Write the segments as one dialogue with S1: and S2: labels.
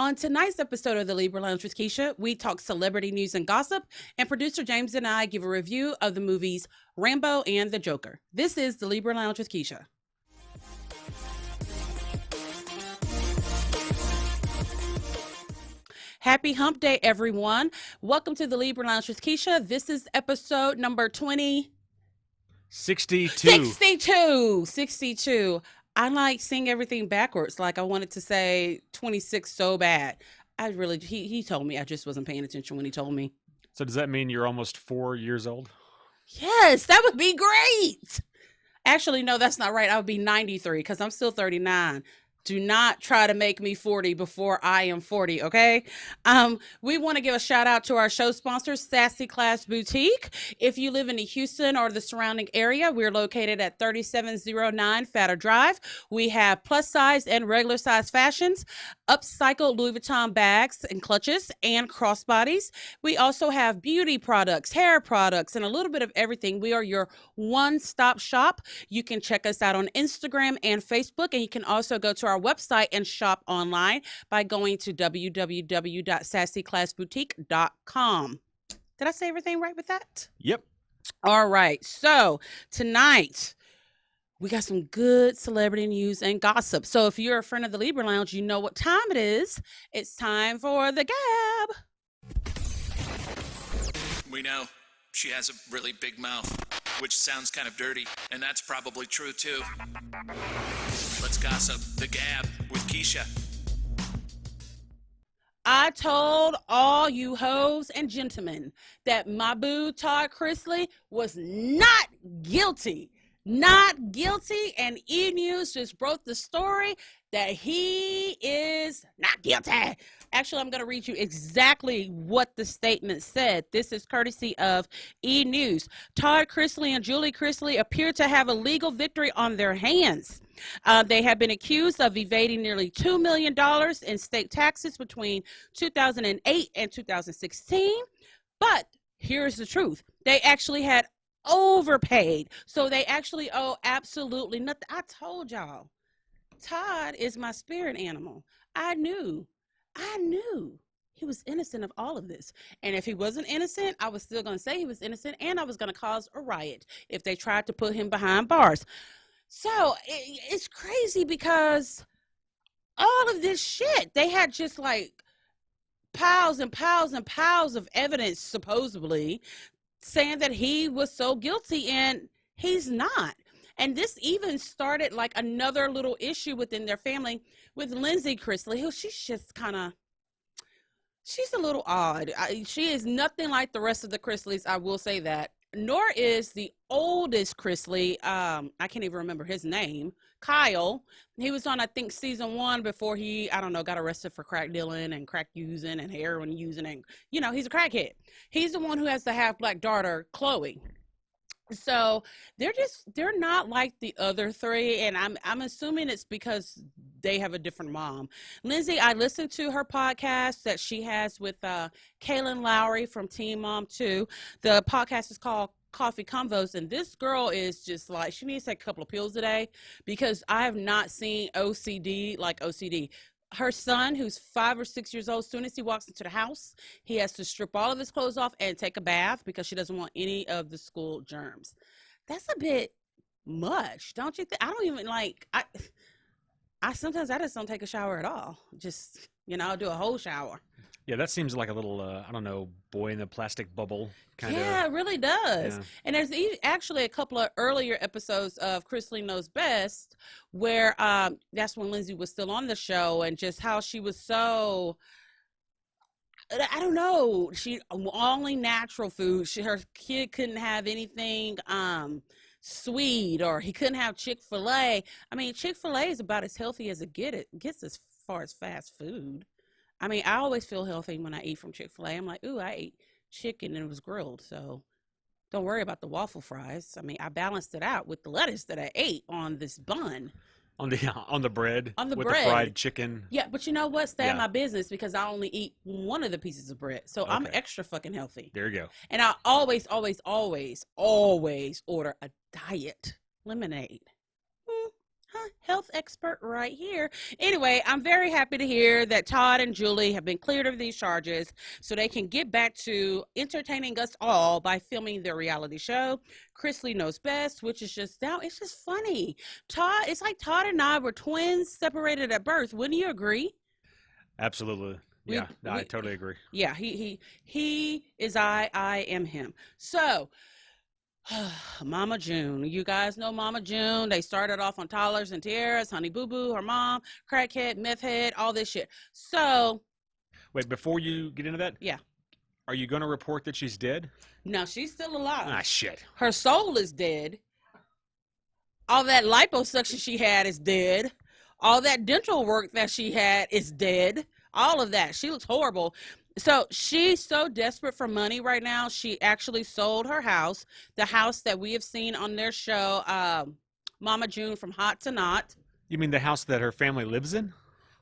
S1: On tonight's episode of the Libra Lounge with Keisha, we talk celebrity news and gossip, and producer James and I give a review of the movies Rambo and The Joker. This is the Libra Lounge with Keisha. Happy Hump Day, everyone. Welcome to the Libra Lounge with Keisha. This is episode number 62. I like saying everything backwards. Like I wanted to say 26 so bad. He told me. I just wasn't paying attention when he told me.
S2: So does that mean you're almost 4 years old?
S1: Yes, that would be great. Actually, no, that's not right. I would be 93 because I'm still 39. Do not try to make me 40 before I am 40, okay? We want to give a shout out to our show sponsor, Sassy Class Boutique. If you live in the Houston or the surrounding area, we're located at 3709 Fatter Drive. We have plus size and regular size fashions, upcycled Louis Vuitton bags and clutches, and crossbodies. We also have beauty products, hair products, and a little bit of everything. We are your one-stop shop. You can check us out on Instagram and Facebook, and you can also go to our website and shop online by going to www.sassyclassboutique.com. Did I say everything right with that?
S2: Yep.
S1: All right. So tonight we got some good celebrity news and gossip. So if you're a friend of the Libra Lounge, you know what time it is. It's time for the Gab.
S3: We know she has a really big mouth, which sounds kind of dirty, and that's probably true too. Let's gossip. The Gab with Keisha.
S1: I told all you hoes and gentlemen that my boo Todd Chrisley was not guilty. Not guilty, and E! News just broke the story that he is not guilty. Actually, I'm going to read you exactly what the statement said. This is courtesy of E! News. Todd Chrisley and Julie Chrisley appear to have a legal victory on their hands. They have been accused of evading nearly $2 million in state taxes between 2008 and 2016. But here's the truth. They actually had overpaid. So they actually owe absolutely nothing. I told y'all, Todd is my spirit animal. I knew he was innocent of all of this. And if he wasn't innocent, I was still going to say he was innocent, and I was going to cause a riot if they tried to put him behind bars. So it's crazy because all of this shit, they had just like piles and piles and piles of evidence, supposedly, saying that he was so guilty, and he's not. And this even started like another little issue within their family with Lindsay Chrisley, who she's a little odd. She is nothing like the rest of the Chrisleys, I will say that. Nor is the oldest Chrisley, I can't even remember his name, Kyle. He was on, I think, season 1 before he, got arrested for crack dealing and crack using and heroin using. And, he's a crackhead. He's the one who has the half-black daughter, Chloe. So they're not like the other three, and I'm assuming it's because they have a different mom. Lindsay, I listened to her podcast that she has with Kaylin Lowry from Teen Mom 2. The podcast is called Coffee Convos, and this girl is just like, she needs to take a couple of pills a day, because I have not seen OCD like OCD. Her son, who's 5 or 6 years old, as soon as he walks into the house, he has to strip all of his clothes off and take a bath because she doesn't want any of the school germs. That's a bit much, don't you think? I don't even like, I sometimes I just don't take a shower at all. Just, I'll do a whole shower.
S2: Yeah, that seems like a little, boy in the plastic bubble kind of.
S1: Yeah, it really does.
S2: Yeah.
S1: And there's actually a couple of earlier episodes of Chrisley Knows Best where that's when Lindsay was still on the show, and just how she was so, I don't know, she only natural food. Her kid couldn't have anything sweet, or he couldn't have Chick-fil-A. I mean, Chick-fil-A is about as healthy as it gets as far as fast food. I mean, I always feel healthy when I eat from Chick-fil-A. I'm like, ooh, I ate chicken and it was grilled, so don't worry about the waffle fries. I mean, I balanced it out with the lettuce that I ate on this bun.
S2: On the bread.
S1: On the
S2: with
S1: bread.
S2: The fried chicken.
S1: Yeah, but you know what? Stay in my business, because I only eat one of the pieces of bread. So I'm extra fucking healthy.
S2: There you go.
S1: And I always order a diet lemonade. Health expert right here. Anyway, I'm very happy to hear that Todd and Julie have been cleared of these charges so they can get back to entertaining us all by filming their reality show, Chrisley Knows Best, which is just now, it's just funny. Todd, it's like Todd and I were twins separated at birth. Wouldn't you agree?
S2: Absolutely. Yeah, I totally agree.
S1: Yeah, he is I am him. So, Mama June. You guys know Mama June. They started off on Toddlers and Tiaras, Honey Boo Boo, her mom, crackhead, meth head, all this shit. So,
S2: wait, before you get into that,
S1: yeah.
S2: Are you going to report that she's dead?
S1: No, she's still alive.
S2: Ah, shit.
S1: Her soul is dead. All that liposuction she had is dead. All that dental work that she had is dead. All of that. She looks horrible. So she's so desperate for money right now. She actually sold her house, the house that we have seen on their show, Mama June from Hot to Not.
S2: You mean the house that her family lives in?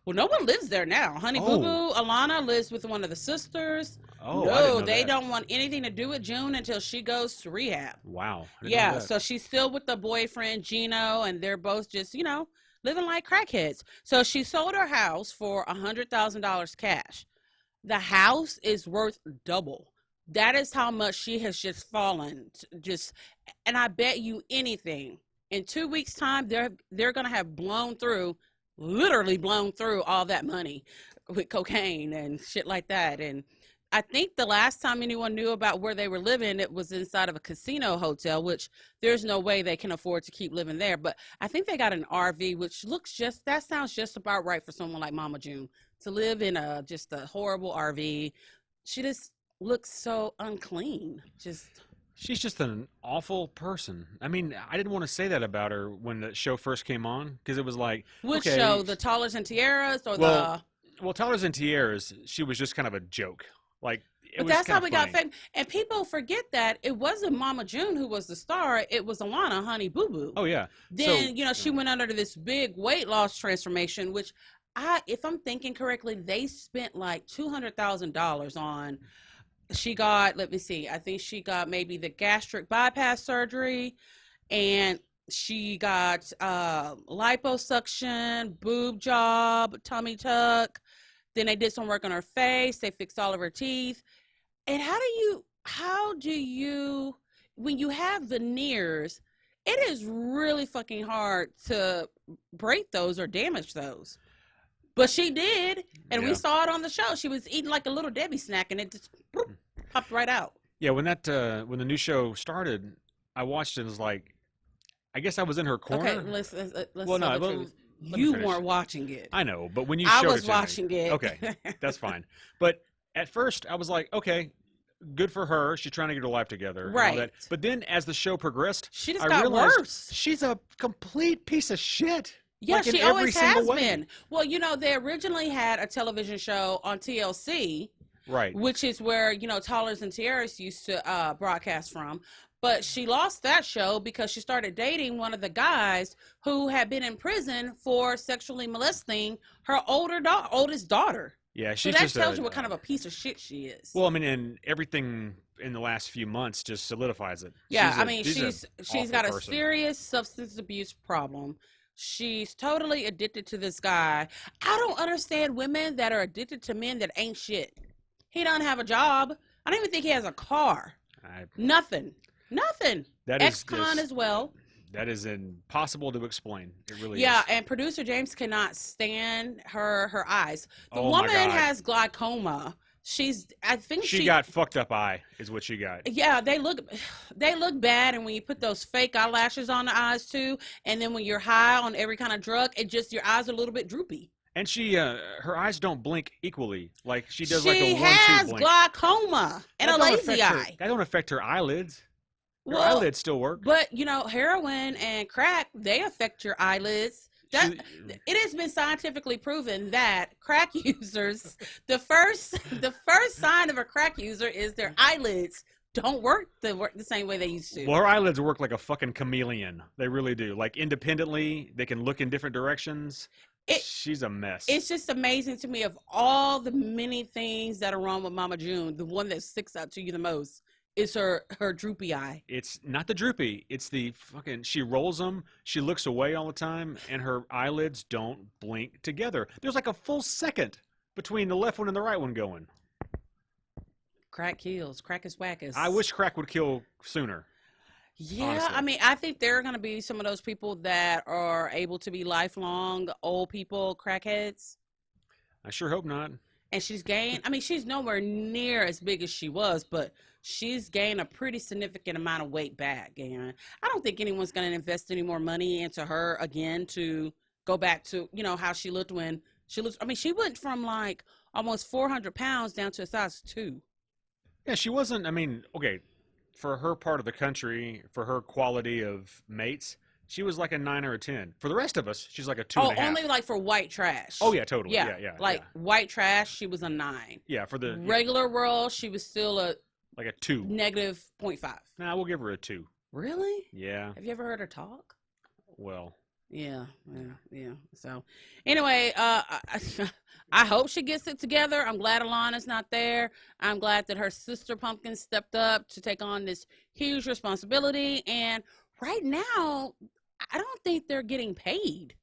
S1: Well, no one lives there now. Honey Boo Boo, Alana lives with one of the sisters.
S2: Oh,
S1: no, they don't want anything to do with June until she goes to rehab.
S2: Wow.
S1: Yeah, so she's still with the boyfriend, Gino, and they're both just, living like crackheads. So she sold her house for $100,000 cash. The house is worth double. That is how much she has just fallen. And I bet you anything, in 2 weeks' time, they're going to have literally blown through all that money with cocaine and shit like that. And I think the last time anyone knew about where they were living, it was inside of a casino hotel, which there's no way they can afford to keep living there. But I think they got an RV, which that sounds just about right for someone like Mama June to live in just a horrible RV. She just looks so unclean.
S2: She's just an awful person. I mean, I didn't want to say that about her when the show first came on, because it was like,
S1: which show, the Toddlers and Tiaras or
S2: Well, Toddlers and Tiaras, she was just kind of a joke. Like,
S1: but that's how we got famous. And people forget that it wasn't Mama June who was the star. It was Alana, Honey Boo Boo.
S2: Oh, yeah.
S1: Then, she went under this big weight loss transformation, which if I'm thinking correctly, they spent like $200,000 on. She got, let me see, I think she got maybe the gastric bypass surgery, and she got liposuction, boob job, tummy tuck. Then they did some work on her face. They fixed all of her teeth. And how do you, when you have veneers, it is really fucking hard to break those or damage those. But she did, and we saw it on the show. She was eating like a little Debbie snack, and it just popped right out.
S2: Yeah, when the new show started, I watched it. It was like, I guess I was in her corner.
S1: Okay, let's you weren't watching it.
S2: I know, but when you
S1: I
S2: showed
S1: was watching it.
S2: Okay, that's fine. But at first, I was like, okay, good for her. She's trying to get her life together.
S1: Right.
S2: And all that. But then as the show progressed,
S1: she just
S2: I
S1: got
S2: realized
S1: worse.
S2: She's a complete piece of shit.
S1: Yeah,
S2: like
S1: she always has been. Well, they originally had a television show on TLC.
S2: Right.
S1: Which is where, Toddlers and Tiaras used to broadcast from. But she lost that show because she started dating one of the guys who had been in prison for sexually molesting her oldest daughter.
S2: Yeah,
S1: so that tells you what kind of a piece of shit she is.
S2: Well, I mean, and everything in the last few months just solidifies it.
S1: Yeah, she's got a serious substance abuse problem. She's totally addicted to this guy. I don't understand women that are addicted to men that ain't shit. He doesn't have a job. I don't even think he has a car. Nothing.
S2: That
S1: Ex-con as well.
S2: That is impossible to explain. It really is.
S1: Yeah, and producer James cannot stand her eyes. The
S2: oh
S1: woman
S2: my God.
S1: has glaucoma. She
S2: got fucked up eye is what she got.
S1: Yeah, they look bad, and when you put those fake eyelashes on the eyes too, and then when you're high on every kind of drug, your eyes are a little bit droopy.
S2: And she, her eyes don't blink equally. Like she does
S1: she
S2: like a 1-2 blink.
S1: She has glaucoma and a lazy eye.
S2: That don't affect her eyelids. Her eyelids still work.
S1: But heroin and crack, they affect your eyelids. It has been scientifically proven that crack users, the first sign of a crack user is their eyelids don't work the same way they used to.
S2: Well, her eyelids work like a fucking chameleon. They really do. Like independently, they can look in different directions. She's a mess.
S1: It's just amazing to me, of all the many things that are wrong with Mama June, the one that sticks out to you the most is her droopy eye.
S2: It's not the droopy. It's the fucking. She rolls them. She looks away all the time, and her eyelids don't blink together. There's like a full second between the left one and the right one going.
S1: Crack kills. Crack is whackers.
S2: I wish crack would kill sooner.
S1: Yeah,
S2: honestly.
S1: I mean, I think there are going to be some of those people that are able to be lifelong old people, crackheads.
S2: I sure hope not.
S1: And she's gained, I mean, she's nowhere near as big as she was, but she's gained a pretty significant amount of weight back. And I don't think anyone's going to invest any more money into her again to go back to, you know, how she looked when she looked. I mean, she went from like almost 400 pounds down to a size 2.
S2: Yeah, she wasn't. I mean, okay, for her part of the country, for her quality of mates, she was like a 9 or a 10. For the rest of us, she's like a 2.5.
S1: Oh, only like for white trash.
S2: Oh yeah, totally.
S1: Yeah,
S2: Yeah.
S1: Like white trash, she was a 9.
S2: Yeah, for the
S1: Regular world, she was still a
S2: like a 2.
S1: negative 0.5.
S2: Nah, we'll give her a 2.
S1: Really?
S2: Yeah.
S1: Have you ever heard her talk?
S2: Well.
S1: Yeah. So, anyway, I hope she gets it together. I'm glad Alana's not there. I'm glad that her sister Pumpkin stepped up to take on this huge responsibility. And right now, I don't think they're getting paid.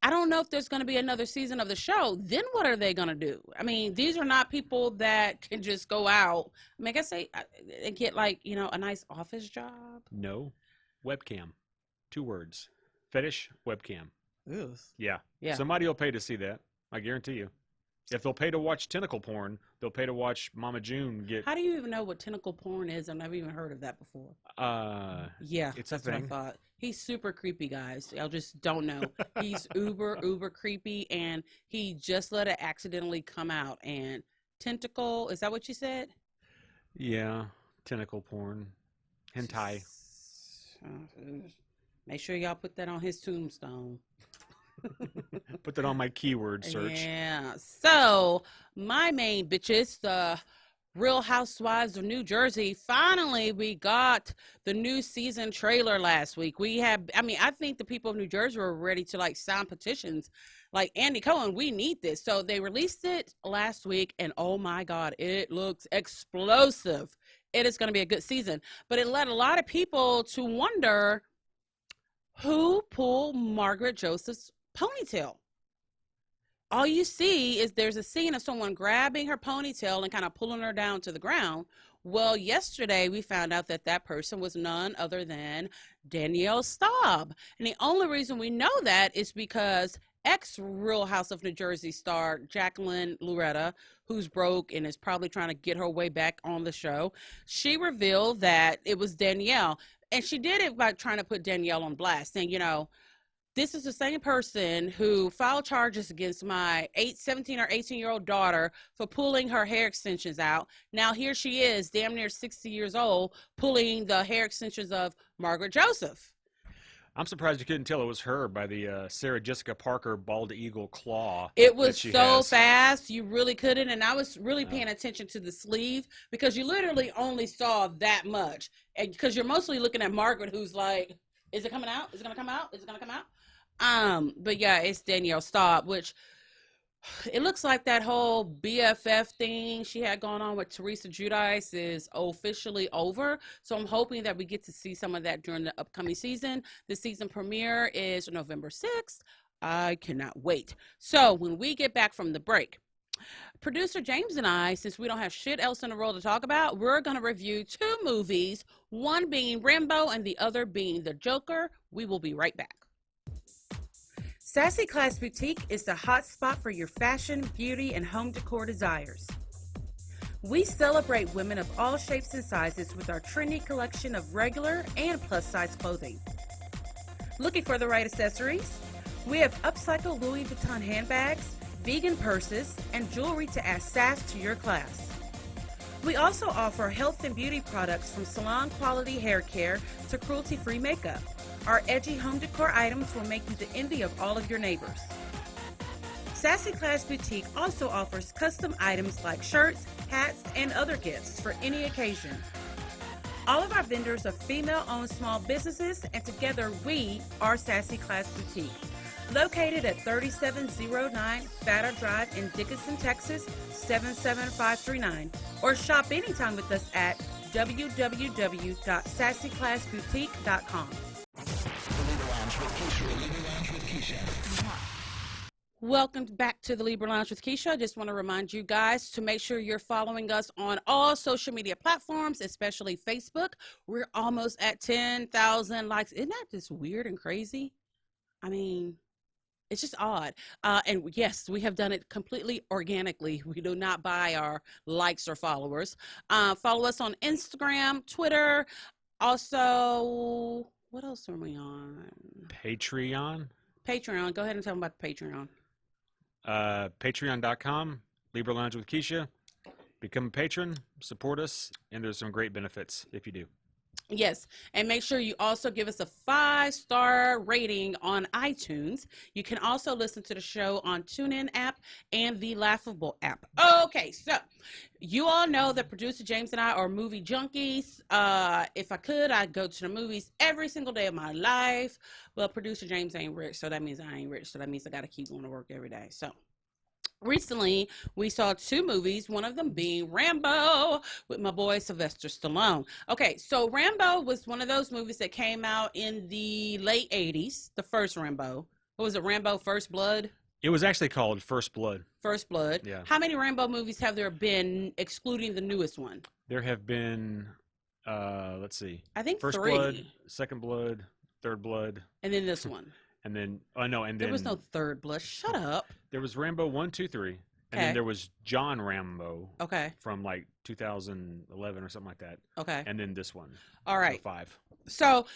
S1: I don't know if there's going to be another season of the show. Then what are they going to do? I mean, these are not people that can just go out. I mean, I guess they get like, you know, a nice office job.
S2: No. Webcam. 2 words. Fetish webcam.
S1: Ew.
S2: Yeah.
S1: Yeah.
S2: Somebody will pay to see that. I guarantee you. If they'll pay to watch tentacle porn, they'll pay to watch Mama June get.
S1: How do you even know what tentacle porn is? I've never even heard of that before. Yeah,
S2: it's a
S1: that's what I
S2: thing.
S1: thought. He's super creepy, guys. Y'all just don't know. He's uber creepy, and he just let it accidentally come out. And tentacle, is that what you said?
S2: Yeah. Tentacle porn. Hentai.
S1: Make sure y'all put that on his tombstone.
S2: Put that on my keyword search.
S1: Yeah. So, my main bitches, the Real Housewives of New Jersey, finally we got the new season trailer last week. I think the people of New Jersey were ready to like sign petitions. Like, Andy Cohen, we need this. So they released it last week, and oh my God, it looks explosive. It is going to be a good season. But it led a lot of people to wonder who pulled Margaret Joseph's ponytail. All you see is there's a scene of someone grabbing her ponytail and kind of pulling her down to the ground. Well, yesterday we found out that that person was none other than Danielle Staub. And the only reason we know that is because ex-Real House of New Jersey star Jacqueline Loretta, who's broke and is probably trying to get her way back on the show, she revealed that it was Danielle. And she did it by trying to put Danielle on blast, saying, you know, this is the same person who filed charges against my 17 or 18-year-old daughter for pulling her hair extensions out. Now here she is, damn near 60 years old, pulling the hair extensions of Margaret Joseph.
S2: I'm surprised you couldn't tell it was her by the Sarah Jessica Parker bald eagle claw.
S1: It was
S2: that she
S1: so
S2: has.
S1: fast, you really couldn't. And I was really paying attention to the sleeve because you literally only saw that much. And because you're mostly looking at Margaret, who's like, is it coming out? Is it going to come out? Is it going to come out? But yeah, it's Danielle Staub, which it looks like that whole BFF thing she had going on with Teresa Giudice is officially over. So I'm hoping that we get to see some of that during the upcoming season. The season premiere is November 6th. I cannot wait. So when we get back from the break, producer James and I, since we don't have shit else in the world to talk about, we're going to review 2 movies, one being Rambo and the other being The Joker. We will be right back. Sassy Class Boutique is the hot spot for your fashion, beauty, and home decor desires. We celebrate women of all shapes and sizes with our trendy collection of regular and plus-size clothing. Looking for the right accessories? We have upcycled Louis Vuitton handbags, vegan purses, and jewelry to add sass to your class. We also offer health and beauty products from salon-quality hair care to cruelty-free makeup. Our edgy home decor items will make you the envy of all of your neighbors. Sassy Class Boutique also offers custom items like shirts, hats, and other gifts for any occasion. All of our vendors are female-owned small businesses, and together we are Sassy Class Boutique. Located at 3709 Fatter Drive in Dickinson, Texas, 77539. Or shop anytime with us at www.sassyclassboutique.com. Welcome back to the Libra Lounge with Keisha. I just want to remind you guys to make sure you're following us on all social media platforms, especially Facebook. We're almost at 10,000 likes. Isn't that just weird and crazy? I mean, it's just odd. And yes, we have done it completely organically. We do not buy our likes or followers. Follow us on Instagram, Twitter. Also, what else are we on?
S2: Patreon.
S1: Patreon. Go ahead and tell them about the Patreon.
S2: Patreon.com, Libra Lounge with Keisha. Become a patron, support us, and there's some great benefits if you do.
S1: Yes, and make sure you also give us a 5-star rating on iTunes. You can also listen to the show on TuneIn app and the Laughable app. Okay, so you all know that producer James and I are movie junkies. If I could, I'd go to the movies every single day of my life. Well, producer James ain't rich, so that means I ain't rich. So that means I got to keep going to work every day. So recently, we saw 2 movies, one of them being Rambo with my boy Sylvester Stallone. Okay, so Rambo was one of those movies that came out in the late 80s, the first Rambo. What was it, Rambo First Blood?
S2: It was actually called First Blood.
S1: First Blood.
S2: Yeah.
S1: How many Rambo movies have there been, excluding the newest one?
S2: There have been, let's see.
S1: I think
S2: First
S1: 3.
S2: Blood, Second Blood, Third Blood.
S1: And then this one.
S2: And then, and then.
S1: There was no Third Blood. Shut up.
S2: There was Rambo 1, 2, 3. And
S1: Okay.
S2: then there was John Rambo.
S1: Okay.
S2: From like 2011 or something like that.
S1: Okay.
S2: And then this one.
S1: All right.
S2: 5.
S1: So,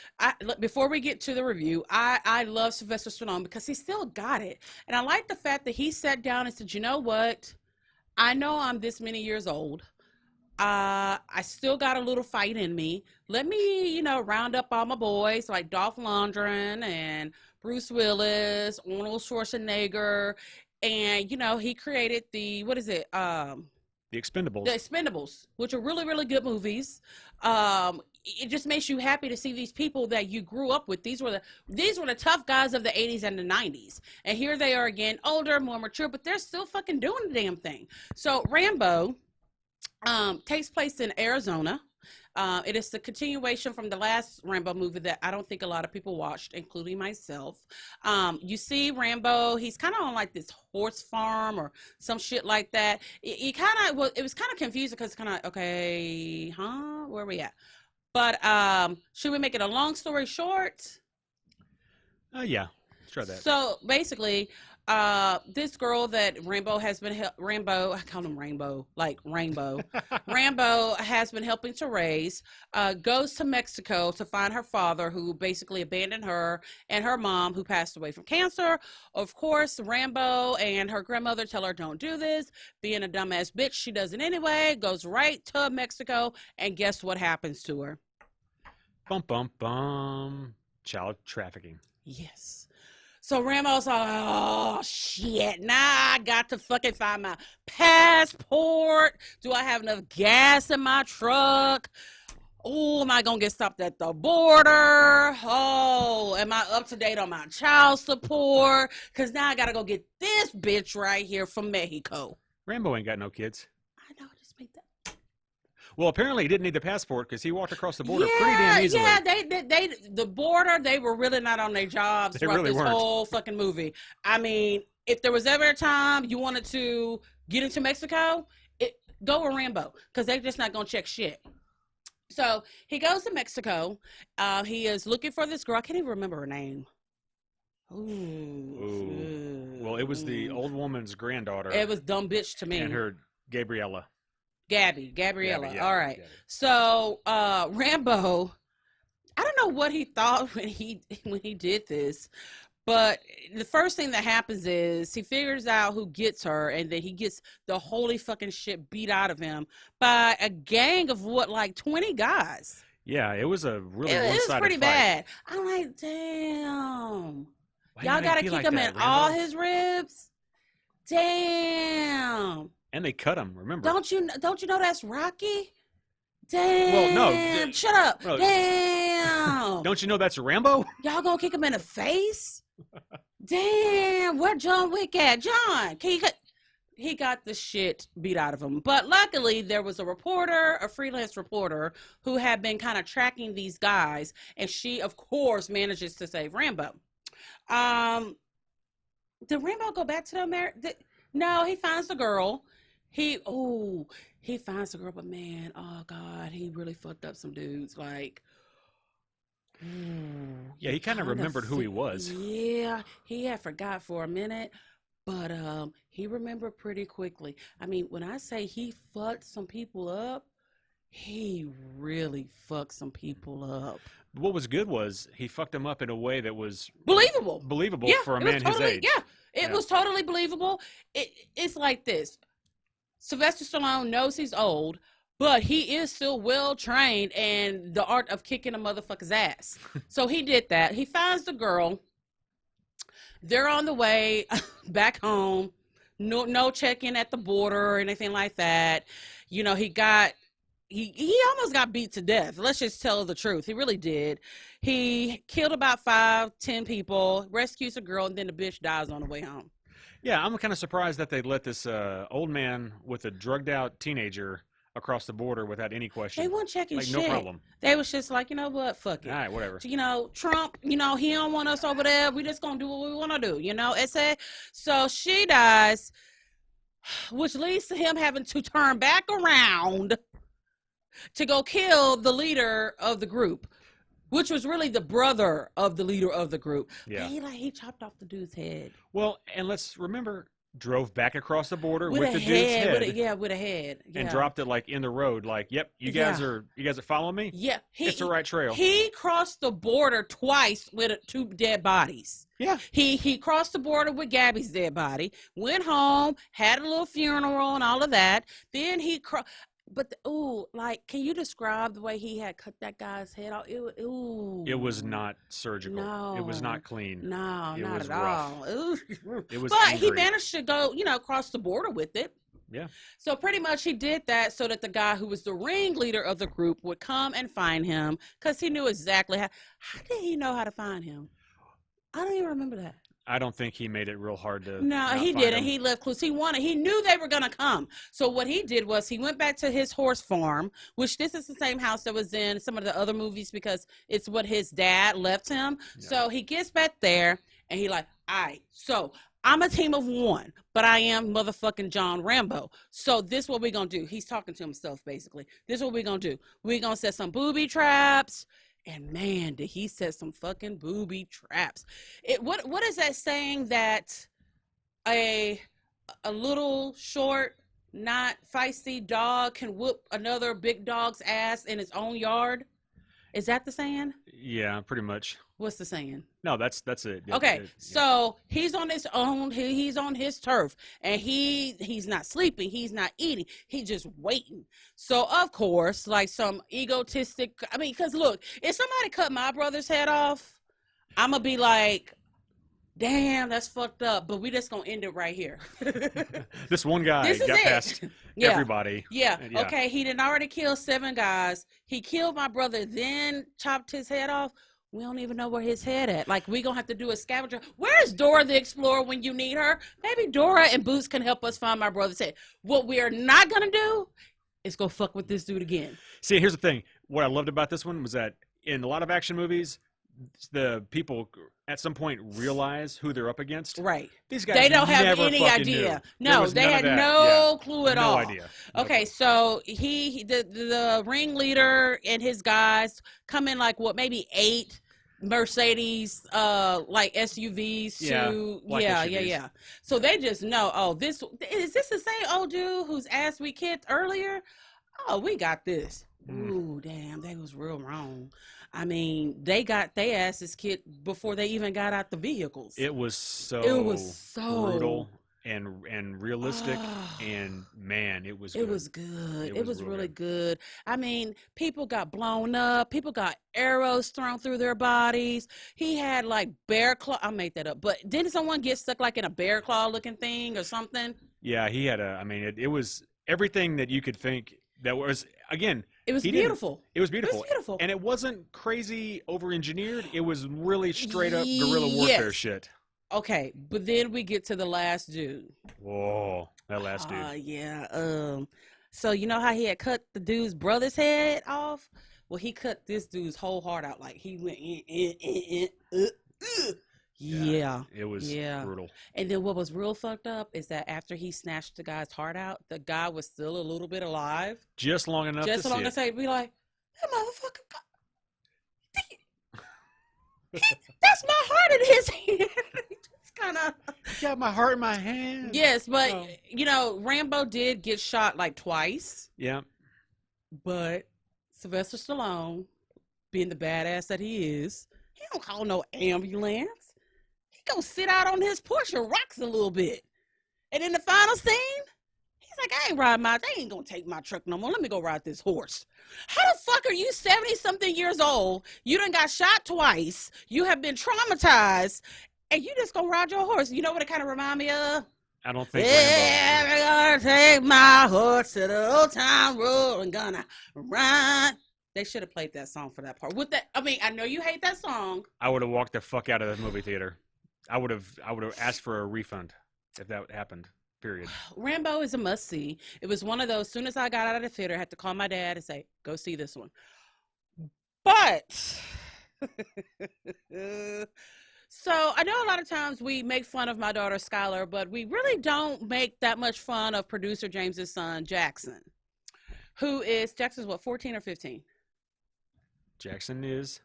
S1: before we get to the review, I love Sylvester Stallone because he still got it. And I like the fact that he sat down and said, you know what? I know I'm this many years old. I still got a little fight in me. Let me, round up all my boys like Dolph Lundgren and Bruce Willis, Arnold Schwarzenegger. And, he created the, what is it?
S2: The Expendables.
S1: The Expendables, which are really, really good movies. It just makes you happy to see these people that you grew up with. These were the tough guys of the 80s and the 90s. And here they are again, older, more mature, but they're still fucking doing the damn thing. So Rambo takes place in Arizona. It is the continuation from the last Rambo movie that I don't think a lot of people watched, including myself. You see Rambo, he's kind of on like this horse farm or some shit like that. It was kind of confusing because it's kind of, okay, where are we at? But should we make it a long story short?
S2: Yeah, let's try that.
S1: So basically, this girl that Rambo has been I call him Rainbow, like Rainbow. Rambo has been helping to raise, goes to Mexico to find her father, who basically abandoned her, and her mom, who passed away from cancer. Of course, Rambo and her grandmother tell her, don't do this. Being a dumbass bitch, she does it anyway, goes right to Mexico, and guess what happens to her?
S2: Bum, bum, bum. Child trafficking.
S1: Yes. So Rambo's like, oh, shit. Now I got to fucking find my passport. Do I have enough gas in my truck? Oh, am I going to get stopped at the border? Oh, am I up to date on my child support? Because now I got to go get this bitch right here from Mexico.
S2: Rambo ain't got no kids.
S1: I know, just make that.
S2: Well, apparently he didn't need the passport because he walked across the border pretty damn easily.
S1: Yeah, the border, they were really not on their jobs
S2: They
S1: throughout
S2: really
S1: this
S2: weren't.
S1: whole fucking movie. I mean, if there was ever a time you wanted to get into Mexico, go with Rambo, because they're just not going to check shit. So he goes to Mexico. He is looking for this girl. I can't even remember her name. Ooh.
S2: Well, it was the old woman's granddaughter.
S1: It was dumb bitch to me.
S2: And her Gabriella.
S1: Gabriella.
S2: Yeah,
S1: All right.
S2: Gabby.
S1: So Rambo, I don't know what he thought when he did this, but the first thing that happens is he figures out who gets her, and then he gets the holy fucking shit beat out of him by a gang of 20 guys.
S2: Yeah, it was a really
S1: It
S2: one-sided
S1: was pretty
S2: fight.
S1: bad. I'm like, damn.
S2: Why
S1: Y'all
S2: you
S1: gotta
S2: be
S1: kick
S2: like
S1: him
S2: that,
S1: in all
S2: Rambo?
S1: his ribs. Damn.
S2: And they cut him, remember?
S1: Don't you know that's Rocky? Damn.
S2: Well, no.
S1: Shut up.
S2: Well,
S1: Damn.
S2: Don't you know that's Rambo?
S1: Y'all gonna kick him in the face? Damn. Where John Wick at? John, can you cut? he got the shit beat out of him. But luckily, there was a reporter, a freelance reporter, who had been kind of tracking these guys, and she, of course, manages to save Rambo. Did Rambo go back to the America? No, he finds the girl. He finds the girl, but man, oh God, he really fucked up some dudes. Like,
S2: Yeah, he kind of remembered who he was.
S1: Yeah, he had forgot for a minute, but he remembered pretty quickly. I mean, when I say he fucked some people up, he really fucked some people up.
S2: What was good was he fucked them up in a way that was
S1: Believable.
S2: believable for a man his age.
S1: Yeah, it was totally believable. It's like this. Sylvester Stallone knows he's old, but he is still well trained in the art of kicking a motherfucker's ass. So he did that. He finds the girl. They're on the way back home. No check-in at the border or anything like that. You know, he almost got beat to death. Let's just tell the truth. He really did. He killed about 5-10 people, rescues a girl, and then the bitch dies on the way home.
S2: Yeah, I'm kind of surprised that they let this old man with a drugged-out teenager across the border without any question.
S1: They weren't checking
S2: like,
S1: shit.
S2: no problem.
S1: They was just like, you know what, fuck it.
S2: All right, whatever.
S1: You know, Trump, you know, he don't want us over there. We just gonna do what we want to do, you know. So she dies, which leads to him having to turn back around to go kill the leader of the group, which was really the brother of the leader of the group.
S2: Yeah.
S1: He chopped off the dude's head.
S2: Well, and let's remember, drove back across the border with
S1: a
S2: the dude's head.
S1: With a head. Yeah.
S2: And dropped it like in the road, like, yep, you guys are following me?
S1: Yeah.
S2: It's the right trail.
S1: He crossed the border twice with 2 dead bodies.
S2: Yeah.
S1: He crossed the border with Gabby's dead body, went home, had a little funeral and all of that. Then he But can you describe the way he had cut that guy's head off?
S2: It was not surgical.
S1: No.
S2: It was not clean.
S1: No,
S2: it
S1: not
S2: was
S1: at
S2: rough.
S1: all. Ooh.
S2: It was
S1: But
S2: angry.
S1: he managed to go, cross the border with it.
S2: Yeah.
S1: So pretty much he did that so that the guy who was the ringleader of the group would come and find him, because he knew exactly how did he know how to find him? I don't even remember that.
S2: I don't think he made it real hard to.
S1: No, he didn't. He left clues. He knew they were going to come. So what he did was he went back to his horse farm, which this is the same house that was in some of the other movies because it's what his dad left him. Yeah. So he gets back there and he like, all right, so I'm a team of 1, but I am motherfucking John Rambo. So this is what we're going to do. He's talking to himself, basically. This is what we're going to do. We're going to set some booby traps. And man, did he set some fucking booby traps. What is that saying that a little short, not feisty dog can whoop another big dog's ass in his own yard? Is that the saying?
S2: Yeah, pretty much.
S1: What's the saying?
S2: No, that's it.
S1: Okay, so he's on his own. He's on his turf, and he's not sleeping. He's not eating. He's just waiting. So of course, like some egotistic. I mean, because look, if somebody cut my brother's head off, I'm gonna be like, damn, that's fucked up. But we just gonna end it right here.
S2: This one guy got past everybody.
S1: Yeah. Okay, he didn't already kill 7 guys. He killed my brother, then chopped his head off. We don't even know where his head at. Like, we gonna have to do a scavenger. Where's Dora the Explorer when you need her? Maybe Dora and Boots can help us find my brother's head. What we are not gonna do is go fuck with this dude again.
S2: See, here's the thing. What I loved about this one was that in a lot of action movies, the people at some point realize who they're up against.
S1: Right.
S2: These guys
S1: they don't have any idea. No, they had no clue at all.
S2: No idea.
S1: Okay, so the ringleader and his guys come in like what, maybe 8 Mercedes like SUVs to yeah. So they just know, this is the same old dude whose ass we kicked earlier? Oh, we got this. Ooh, damn, they was real wrong. I mean, they got their asses kicked before they even got out the vehicles.
S2: It was so brutal and realistic, and man, it was good.
S1: It was good. It was really good. I mean, people got blown up. People got arrows thrown through their bodies. He had like bear claw. I made that up, but didn't someone get stuck like in a bear claw looking thing or something?
S2: Yeah, he had it was everything that you could think that was, again,
S1: it was beautiful.
S2: It was beautiful. And it wasn't crazy over-engineered. It was really straight-up guerrilla warfare shit.
S1: Okay, but then we get to the last dude.
S2: Whoa, that last dude.
S1: Yeah. So you know how he had cut the dude's brother's head off? Well, he cut this dude's whole heart out. Like he went Yeah.
S2: It was
S1: Yeah.
S2: brutal.
S1: And then what was real fucked up is that after he snatched the guy's heart out, the guy was still a little bit alive.
S2: Just long enough
S1: Just
S2: to
S1: so long
S2: see
S1: to
S2: it.
S1: say, be like, that motherfucker, that's my heart in his hand. Just kind of.
S2: Got my heart in my hand.
S1: Yes, but
S2: Oh.
S1: you know, Rambo did get shot like twice.
S2: Yeah.
S1: But Sylvester Stallone, being the badass that he is, he don't call no ambulance. He go sit out on his porch and rocks a little bit. And in the final scene, he's like, I ain't riding they ain't gonna take my truck no more. Let me go ride this horse. How the fuck are you 70-something years old? You done got shot twice. You have been traumatized. And you just gonna ride your horse. You know what it kind of remind me of?
S2: I don't think Rambo.
S1: Yeah, we're gonna take my horse to the old town road and gonna ride. They should have played that song for that part. With that, I mean, I know you hate that song.
S2: I would have walked the fuck out of the movie theater. I would have asked for a refund if that happened. Period.
S1: Rambo is a must see. It was one of those. As soon as I got out of the theater, I had to call my dad and say, "Go see this one." But so I know a lot of times we make fun of my daughter Skylar, but we really don't make that much fun of producer James's son Jackson's what, 14 or 15?
S2: Jackson is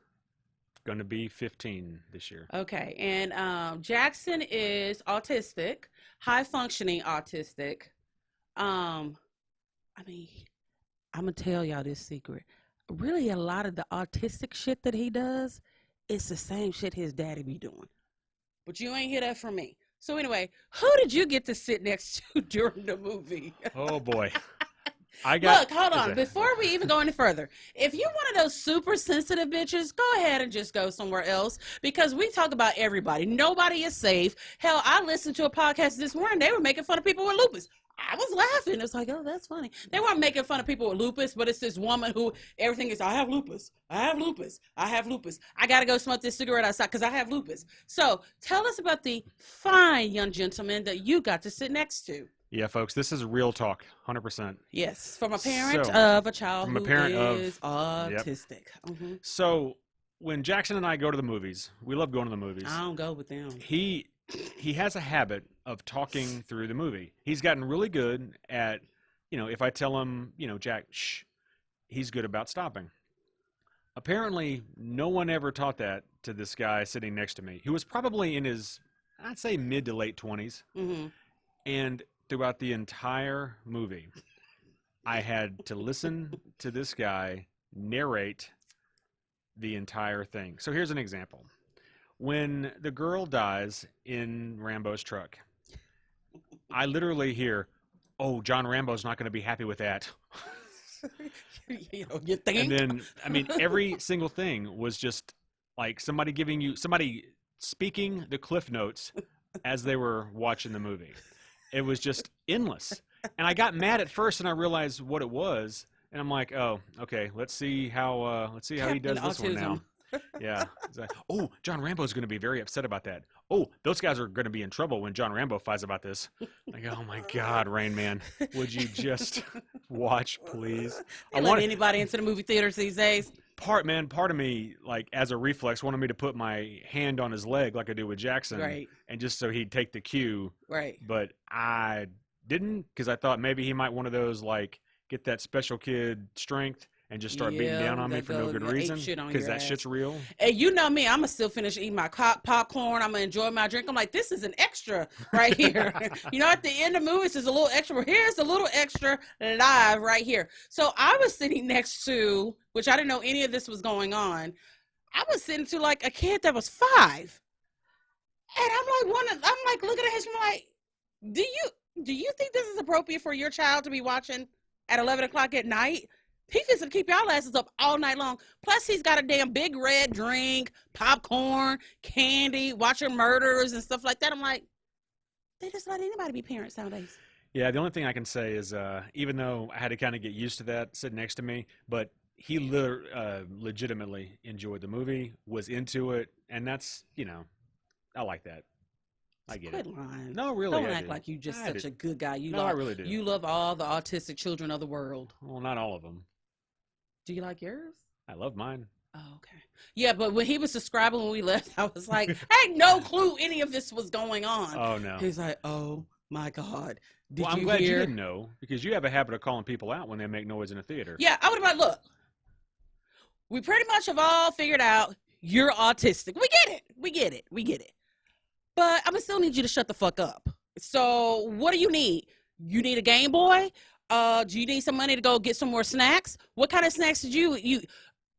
S2: going to be 15 this year.
S1: Okay, and Jackson is autistic, high functioning autistic. I mean, I'm gonna tell y'all this secret. Really, a lot of the autistic shit that he does, it's the same shit his daddy be doing. But you ain't hear that from me. So anyway, who did you get to sit next to during the movie?
S2: Oh boy. Look,
S1: hold on. Before we even go any further, if you're one of those super sensitive bitches, go ahead and just go somewhere else because we talk about everybody. Nobody is safe. Hell, I listened to a podcast this morning. They were making fun of people with lupus. I was laughing. It's like, oh, that's funny. They weren't making fun of people with lupus, but it's this woman who everything is, I have lupus. I have lupus. I have lupus. I got to go smoke this cigarette outside because I have lupus. So tell us about the fine young gentleman that you got to sit next to.
S2: Yeah, folks, this is real talk, 100%.
S1: Yes, from a parent
S2: So,
S1: of a child
S2: from a
S1: who
S2: parent
S1: is
S2: of- yep.
S1: autistic. Mhm.
S2: So when Jackson and I go to the movies, we love going to the movies.
S1: I don't go with them.
S2: He has a habit of talking through the movie. He's gotten really good at, if I tell him, Jack, shh, he's good about stopping. Apparently, no one ever taught that to this guy sitting next to me, who was probably in his, I'd say, mid to late 20s.
S1: Mm-hmm.
S2: And throughout the entire movie, I had to listen to this guy narrate the entire thing. So here's an example. When the girl dies in Rambo's truck, I literally hear, oh, John Rambo's not going to be happy with that.
S1: You think?
S2: And then, I mean, every single thing was just like somebody speaking the cliff notes as they were watching the movie. It was just endless. And I got mad at first and I realized what it was. And I'm like, oh, okay, let's see how he does this one now. Yeah. It's like, oh, John Rambo's going to be very upset about that. Oh, those guys are going to be in trouble when John Rambo fights about this. Like, oh my God, Rain Man, would you just watch, please?
S1: They let anybody into the movie theaters these days.
S2: Part of me, like as a reflex, wanted me to put my hand on his leg like I do with Jackson,
S1: right?
S2: And just so he'd take the cue,
S1: right?
S2: But I didn't because I thought maybe he might one of those like get that special kid strength and just start beating down on me for no good reason because that shit's real.
S1: And you know me, I'm gonna still finish eating my popcorn. I'm gonna enjoy my drink. I'm like, this is an extra right here. At the end of the movie, it's a little extra. Here's a little extra live right here. So I was sitting next to, which I didn't know any of this was going on. I was sitting to like a kid that was 5, and I'm like looking at him. I'm like, do you think this is appropriate for your child to be watching at 11 o'clock at night? He fits to keep y'all asses up all night long. Plus, he's got a damn big red drink, popcorn, candy, watching murders and stuff like that. I'm like, they just let anybody be parents nowadays.
S2: Yeah, the only thing I can say is even though I had to kind of get used to that sitting next to me, but he legitimately enjoyed the movie, was into it, and that's, I like that. I get
S1: Quit
S2: it.
S1: lying.
S2: No, really,
S1: Don't
S2: I
S1: act
S2: do.
S1: like you just
S2: I
S1: such
S2: do.
S1: a good guy. You
S2: No, I really do.
S1: You love all the autistic children of the world.
S2: Well, not all of them.
S1: Do you like yours?
S2: I love mine.
S1: Oh, okay. Yeah, but when he was describing when we left, I was like, I had no clue any of this was going on.
S2: Oh no.
S1: He's like, oh my God. Did
S2: Well, I'm
S1: you
S2: glad you
S1: hear?
S2: didn't know because you have a habit of calling people out when they make noise in a theater.
S1: Yeah, I would have been like, look, we pretty much have all figured out you're autistic. We get it. We get it. We get it. But I'm gonna still need you to shut the fuck up. So what do you need? You need a Game Boy? Do you need some money to go get some more snacks? What kind of snacks did you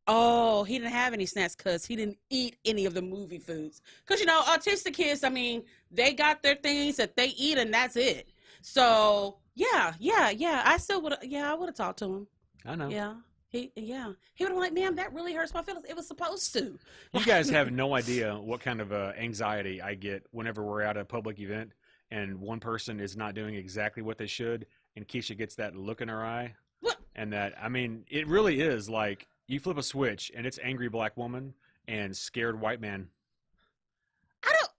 S1: Oh, he didn't have any snacks because he didn't eat any of the movie foods. Because, you know, autistic kids, I mean, they got their things that they eat and that's it. So, yeah. I still would have, I would have talked to him.
S2: I know.
S1: Yeah. He would have been like, ma'am, that really hurts my feelings. It was supposed to.
S2: You guys have no idea what kind of anxiety I get whenever we're at a public event and one person is not doing exactly what they should, and Keisha gets that look in her eye.
S1: What?
S2: And that, I mean, it really is like you flip a switch and it's angry black woman and scared white man.
S1: I don't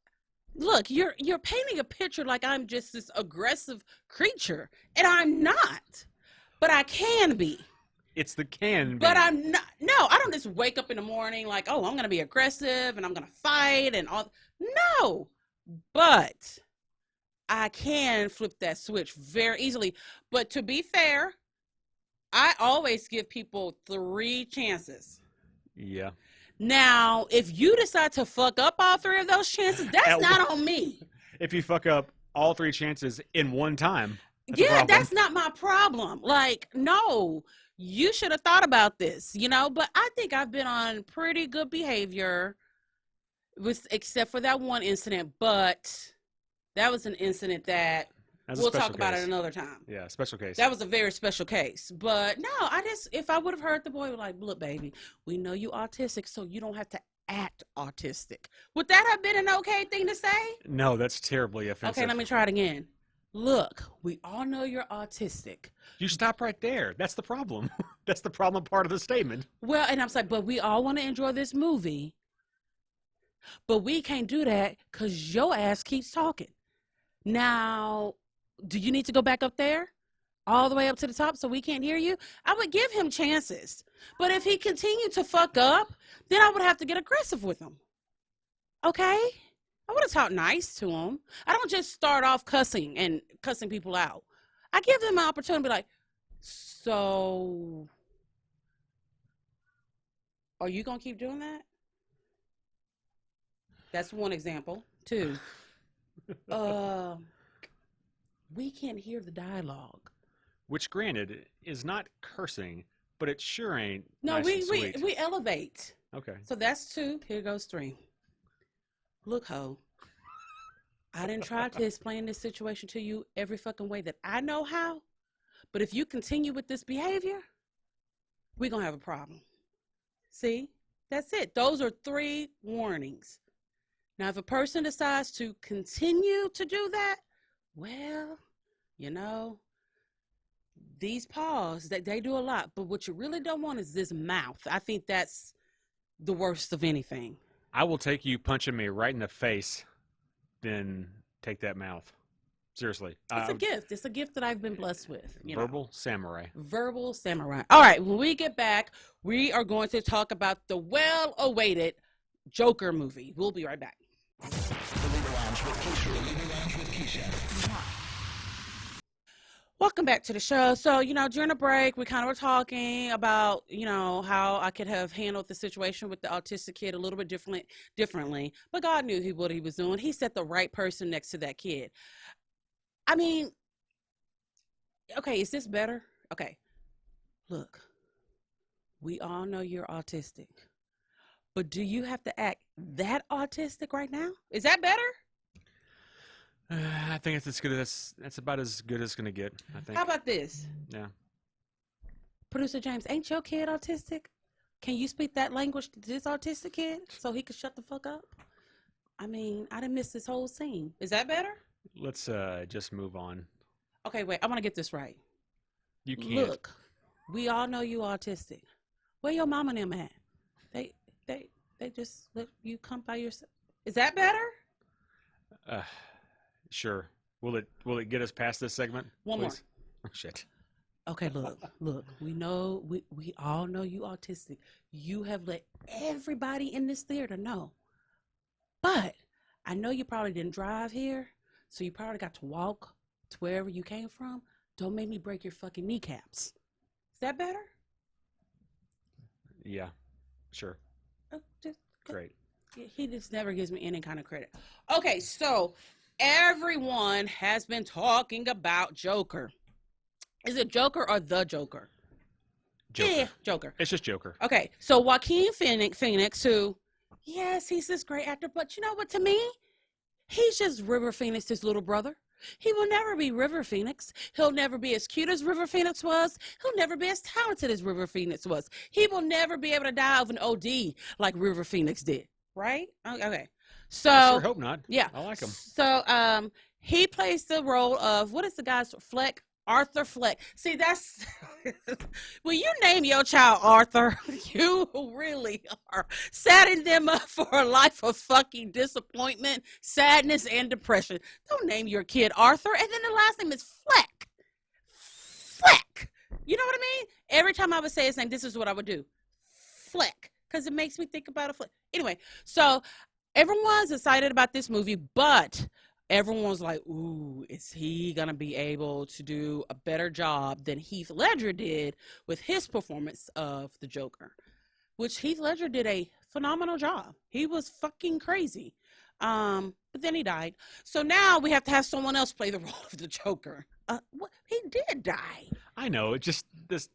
S1: look, you're painting a picture like I'm just this aggressive creature, and I'm not. But I can be.
S2: It's the can be.
S1: But I'm not. No, I don't just wake up in the morning like, oh, I'm going to be aggressive and I'm going to fight and all. No, but I can flip that switch very easily. But to be fair, I always give people 3 chances.
S2: Yeah.
S1: Now, if you decide to fuck up all 3 of those chances, that's not on me.
S2: If you fuck up all 3 chances in one time.
S1: That's not my problem. Like, no. You should have thought about this, you know, but I think I've been on pretty good behavior except for that one incident, but that was an incident that we'll talk about it another time.
S2: Yeah, special case.
S1: That was a very special case. But no, if I would have heard the boy like, look, baby, we know you autistic, so you don't have to act autistic. Would that have been an okay thing to say?
S2: No, that's terribly offensive.
S1: Okay, let me try it again. Look, we all know you're autistic.
S2: You stop right there. That's the problem. That's the problem part of the statement.
S1: Well, and I was like, but we all want to enjoy this movie. But we can't do that because your ass keeps talking. Now, do you need to go back up there? All the way up to the top so we can't hear you? I would give him chances. But if he continued to fuck up, then I would have to get aggressive with him. Okay? I would have talked nice to him. I don't just start off cussing and cussing people out. I give them an opportunity to be like, so, are you going to keep doing that? That's one example. 2, we can't hear the dialogue.
S2: Which, granted, is not cursing, but it sure ain't
S1: No,
S2: nice and sweet.
S1: we elevate.
S2: Okay.
S1: So that's 2. Here goes 3. Look, ho, I didn't try to explain this situation to you every fucking way that I know how, but if you continue with this behavior, we're going to have a problem. See? That's it. Those are 3 warnings. Now, if a person decides to continue to do that, well, you know, these paws, they do a lot, but what you really don't want is this mouth. I think that's the worst of anything.
S2: I will take you punching me right in the face, then take that mouth. Seriously.
S1: It's a gift. It's a gift that I've been blessed with.
S2: Verbal samurai.
S1: Verbal samurai. All right. When we get back, we are going to talk about the well-awaited Joker movie. We'll be right back.
S4: The Libra Lounge with Keisha. The Libra Lounge with Keisha.
S1: Welcome back to the show. So, during the break, we kind of were talking about, how I could have handled the situation with the autistic kid a little bit differently. But God knew what he was doing. He set the right person next to that kid. I mean, okay, is this better? Okay, look, we all know you're autistic. But do you have to act that autistic right now? Is that better?
S2: I think it's as good as that's about as good as it's gonna get. I think.
S1: How about this?
S2: Yeah.
S1: Producer James, ain't your kid autistic? Can you speak that language to this autistic kid so he could shut the fuck up? I mean, I done missed this whole scene. Is that better?
S2: Let's just move on.
S1: Okay, wait. I want to get this right.
S2: You can't.
S1: Look, we all know you autistic. Where your mama and them at? They just let you come by yourself. Is that better?
S2: Sure. Will it get us past this segment?
S1: One
S2: please? Oh, shit.
S1: Okay, look. We all know you autistic. You have let everybody in this theater know. But I know you probably didn't drive here, so you probably got to walk to wherever you came from. Don't make me break your fucking kneecaps. Is that better?
S2: Yeah. Sure. Great.
S1: He just never gives me any kind of credit. Okay, so everyone has been talking about Joker. Is it Joker or the Joker?
S2: Joker.
S1: Yeah, Joker.
S2: It's just Joker.
S1: Okay, so Joaquin Phoenix, who, yes, he's this great actor, but you know what, to me, he's just River Phoenix's little brother. He will never be River Phoenix. He'll never be as cute as River Phoenix was. He'll never be as talented as River Phoenix was. He will never be able to die of an OD like River Phoenix did. Right? Okay. So
S2: I sure hope not.
S1: Yeah.
S2: I like him.
S1: So he plays the role of, what is the guy's Fleck? Arthur Fleck. See, that's when you name your child Arthur, you really are setting them up for a life of fucking disappointment, sadness, and depression. Don't name your kid Arthur, and then the last name is Fleck. Fleck. You know what I mean? Every time I would say his name, this is what I would do. Fleck. Because it makes me think about a fleck. Anyway, so everyone's excited about this movie, but everyone's like, ooh, is he going to be able to do a better job than Heath Ledger did with his performance of the Joker? Which Heath Ledger did a phenomenal job. He was fucking crazy. But then he died. So now we have to have someone else play the role of the Joker. What? He did die.
S2: I know. It just, it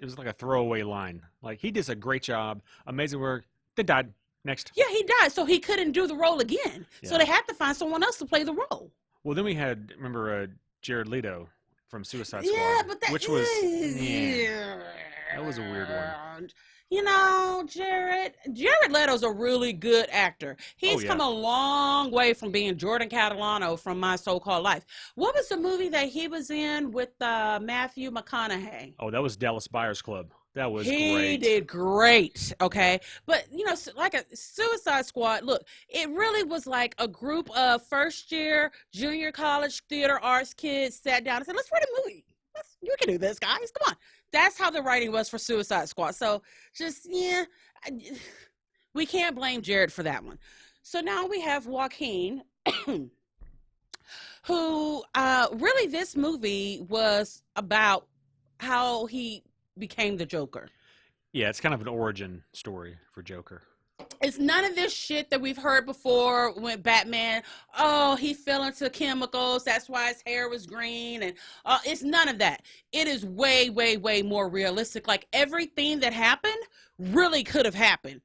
S2: was like a throwaway line. Like, he did a great job, amazing work, then died. Next.
S1: Yeah, he died, so he couldn't do the role again.
S2: Yeah.
S1: So they had to find someone else to play the role.
S2: Well, then we had, remember, Jared Leto from Suicide Squad.
S1: Yeah, but that,
S2: which was, that was a weird one.
S1: You know, Jared Leto's a really good actor. He's come a long way from being Jordan Catalano from My So-Called Life. What was the movie that he was in with Matthew McConaughey?
S2: Oh, that was Dallas Buyers Club. That was great.
S1: He did great, okay? But, you know, like a Suicide Squad, look, it really was like a group of first-year junior college theater arts kids sat down and said, let's write a movie. You can do this, guys. Come on. That's how the writing was for Suicide Squad. So, just, we can't blame Jared for that one. So now we have Joaquin, who really this movie was about how he became the Joker.
S2: Yeah, it's kind of an origin story for Joker.
S1: It's none of this shit that we've heard before when Batman, oh, he fell into chemicals, that's why his hair was green, and it's none of that. It is way, way, way more realistic. Like, everything that happened really could have happened.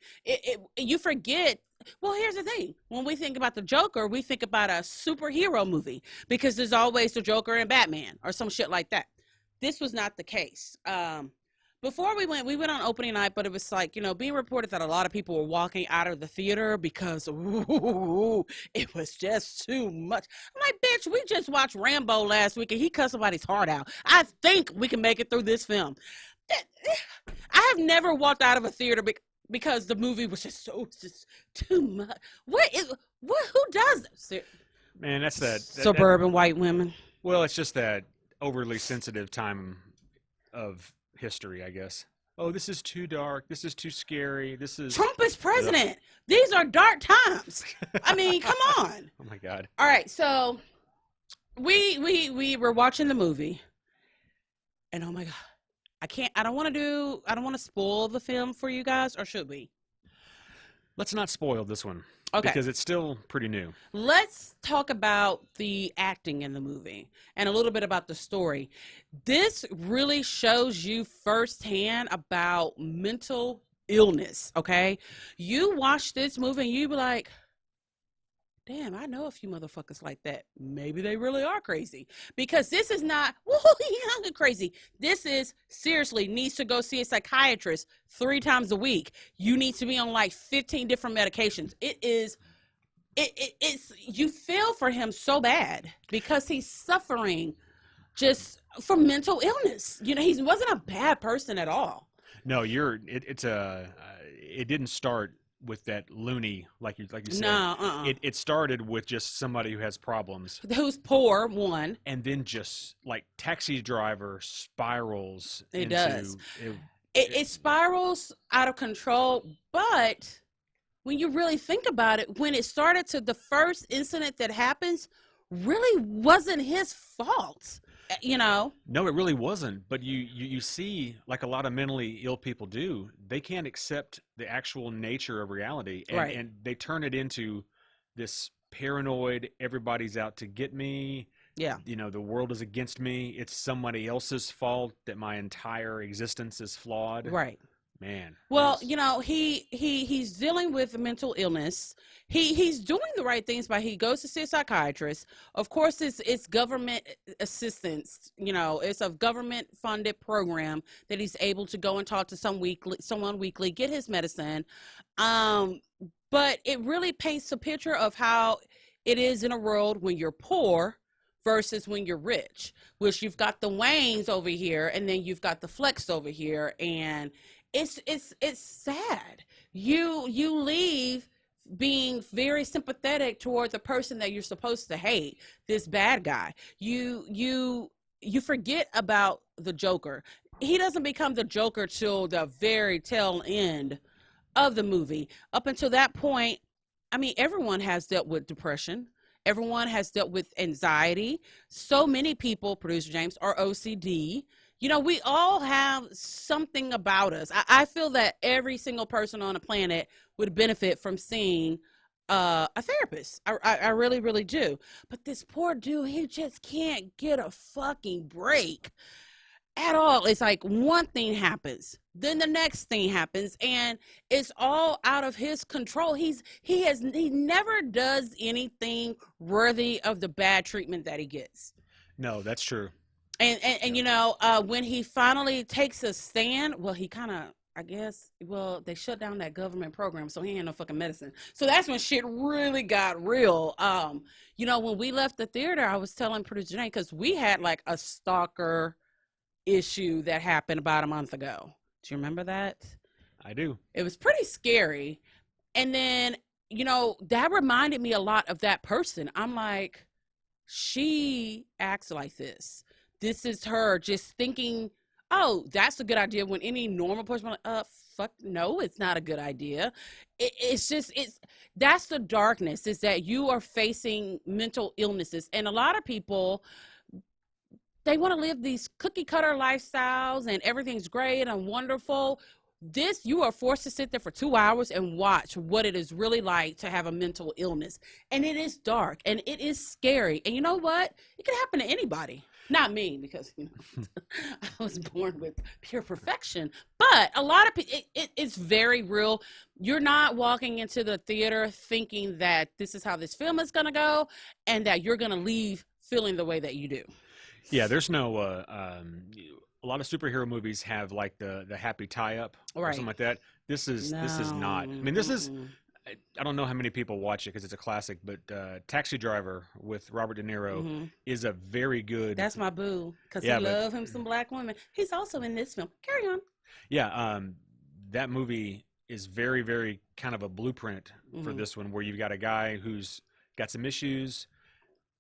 S1: You forget. Well, here's the thing. When we think about the Joker, we think about a superhero movie because there's always the Joker and Batman or some shit like that. This was not the case. Before we went on opening night, but it was like, being reported that a lot of people were walking out of the theater because it was just too much. I'm like, bitch, we just watched Rambo last week and he cut somebody's heart out. I think we can make it through this film. I have never walked out of a theater because the movie was just too much. Who does this?
S2: Man, that's that
S1: suburban white women.
S2: Well, it's just that overly sensitive time of history, I guess. Oh, this is too dark. This is too scary.
S1: Trump is president. Ugh. These are dark times. I mean, come on.
S2: Oh my God.
S1: All right, so we were watching the movie, and oh my God, I don't want to spoil the film for you guys, or should we?
S2: Let's not spoil this one.
S1: Okay.
S2: Because it's still pretty new.
S1: Let's talk about the acting in the movie and a little bit about the story. This really shows you firsthand about mental illness, okay? You watch this movie and you be like, damn, I know a few motherfuckers like that. Maybe they really are crazy. Because this is not, you're crazy. This is, seriously, needs to go see a psychiatrist 3 times a week. You need to be on like 15 different medications. It's, you feel for him so bad because he's suffering just from mental illness. He wasn't a bad person at all.
S2: No, it didn't start with that loony, like you said.
S1: No,
S2: It started with just somebody who has problems,
S1: who's poor, one.
S2: and then just like Taxi Driver spirals
S1: It
S2: into
S1: does.
S2: it.
S1: It spirals out of control, but when you really think about it, when it started to the first incident that happens really wasn't his fault, you know?
S2: No, it really wasn't. But you see, like a lot of mentally ill people do, they can't accept the actual nature of reality, and,
S1: Right.
S2: and they turn it into this paranoid, everybody's out to get me.
S1: Yeah.
S2: You know, the world is against me. It's somebody else's fault that my entire existence is flawed.
S1: Right.
S2: Man.
S1: Well,
S2: it's-
S1: you know, he's dealing with mental illness. He's doing the right things by he goes to see a psychiatrist. Of course, it's government assistance. You know, it's a government funded program that he's able to go and talk to someone weekly, get his medicine. But it really paints a picture of how it is in a world when you're poor versus when you're rich, which you've got the Waynes over here and then you've got the Flex over here, and it's sad. You leave being very sympathetic toward the person that you're supposed to hate, this bad guy. You forget about the Joker. He doesn't become the Joker till the very tail end of the movie. Up until that point, I mean, everyone has dealt with depression. Everyone has dealt with anxiety. So many people, Producer James, are OCD. You know, we all have something about us. I feel that every single person on the planet would benefit from seeing a therapist. I really, really do. But this poor dude, he just can't get a fucking break at all. It's like one thing happens, then the next thing happens, and it's all out of his control. He never does anything worthy of the bad treatment that he gets.
S2: No, that's true.
S1: And you know, when he finally takes a stand, well, he kind of, I guess, well, they shut down that government program, so he ain't no fucking medicine. So that's when shit really got real. You know, when we left the theater, I was telling Producer Jane, because we had like a stalker issue that happened about a month ago. Do you remember that?
S2: I do.
S1: It was pretty scary. And then, you know, that reminded me a lot of that person. I'm like, she acts like this. This is her just thinking, oh, that's a good idea, when any normal person like, fuck, no, it's not a good idea. It's that's the darkness, is that you are facing mental illnesses. And a lot of people, they want to live these cookie cutter lifestyles and everything's great and wonderful. You are forced to sit there for 2 hours and watch what it is really like to have a mental illness. And it is dark and it is scary. And you know what? It can happen to anybody. Not me, because you know, I was born with pure perfection. But a lot of people, it's very real. You're not walking into the theater thinking that this is how this film is going to go and that you're going to leave feeling the way that you do.
S2: Yeah, there's no a lot of superhero movies have like the happy tie-up or
S1: Right.
S2: something like that. This is not. I mean, this is, I don't know how many people watch it because it's a classic, but Taxi Driver with Robert De Niro is a very good.
S1: That's my boo, because
S2: Yeah,
S1: he
S2: but-
S1: love him some black women. He's also in this film. Carry on.
S2: Yeah, that movie is very, very kind of a blueprint for this one, where you've got a guy who's got some issues,